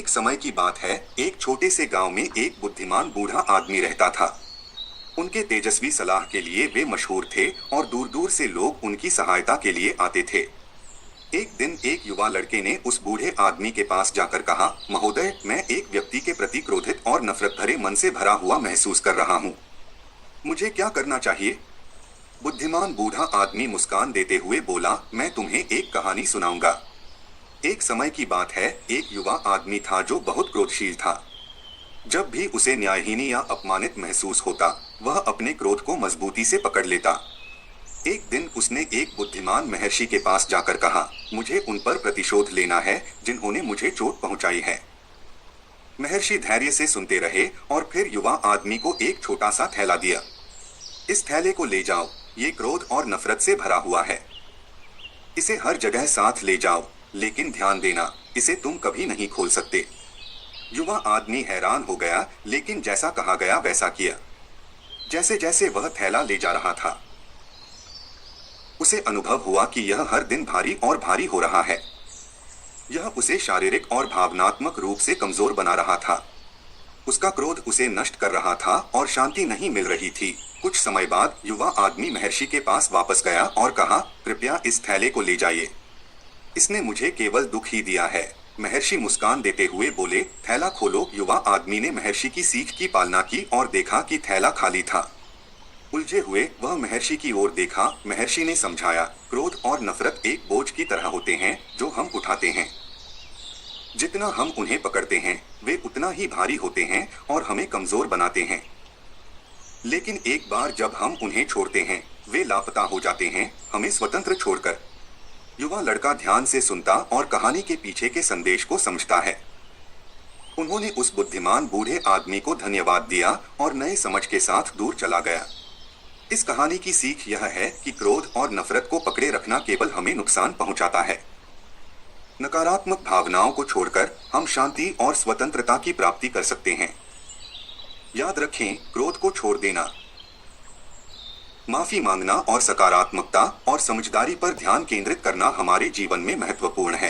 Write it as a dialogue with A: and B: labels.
A: एक समय की बात है, एक छोटे से गांव में एक बुद्धिमान बूढ़ा आदमी रहता था। उनके तेजस्वी सलाह के लिए वे मशहूर थे और दूर दूर से लोग उनकी सहायता के लिए आते थे। एक दिन एक युवा लड़के ने उस बूढ़े आदमी के पास जाकर कहा, महोदय, मैं एक व्यक्ति के प्रति क्रोधित और नफरत भरे मन से भरा हुआ महसूस कर रहा हूँ। मुझे क्या करना चाहिए? बुद्धिमान बूढ़ा आदमी मुस्कान देते हुए बोला, मैं तुम्हें एक कहानी सुनाऊंगा। एक समय की बात है, एक युवा आदमी था जो बहुत क्रोधशील था। जब भी उसे न्यायहीन या अपमानित महसूस होता, वह अपने क्रोध को मजबूती से पकड़ लेता। एक दिन उसने एक बुद्धिमान महर्षि के पास जाकर कहा, मुझे उन पर प्रतिशोध लेना है जिन्होंने मुझे चोट पहुंचाई है। महर्षि धैर्य से सुनते रहे और फिर युवा आदमी को एक छोटा सा थैला दिया। इस थैले को ले जाओ, ये क्रोध और नफरत से भरा हुआ है। इसे हर जगह साथ ले जाओ, लेकिन ध्यान देना, इसे तुम कभी नहीं खोल सकते। युवा आदमी हैरान हो गया, लेकिन जैसा कहा गया वैसा किया। जैसे जैसे वह थैला ले जा रहा था, उसे अनुभव हुआ कि यह हर दिन भारी और भारी हो रहा है। यह उसे शारीरिक और भावनात्मक रूप से कमजोर बना रहा था। उसका क्रोध उसे नष्ट कर रहा था और शांति नहीं मिल रही थी। कुछ समय बाद युवा आदमी महर्षि के पास वापस गया और कहा, कृपया इस थैले को ले जाइए। इसने मुझे केवल दुख ही दिया है। महर्षि मुस्कान देते हुए बोले, थैला खोलो। युवा आदमी ने महर्षि की सीख की पालना की और देखा कि थैला खाली था। उलझे हुए वह महर्षि की ओर देखा। महर्षि ने समझाया, क्रोध और नफरत एक बोझ की तरह होते हैं जो हम उठाते हैं। जितना हम उन्हें पकड़ते हैं, वे उतना ही भारी होते हैं और हमें कमजोर बनाते हैं। लेकिन एक बार जब हम उन्हें छोड़ते हैं, वे लापता हो जाते हैं, हमें स्वतंत्र छोड़कर। युवा लड़का ध्यान से सुनता और कहानी के पीछे के संदेश को समझता है। उन्होंने उस बुद्धिमान बूढ़े आदमी को धन्यवाद दिया और नए समझ के साथ दूर चला गया। इस कहानी की सीख यह है कि क्रोध और नफरत को पकड़े रखना केवल हमें नुकसान पहुंचाता है। नकारात्मक भावनाओं को छोड़कर हम शांति और स्वतंत्रता की प्राप्ति कर सकते हैं। याद रखें, क्रोध को छोड़ देना, माफी मांगना और सकारात्मकता और समझदारी पर ध्यान केंद्रित करना हमारे जीवन में महत्वपूर्ण है।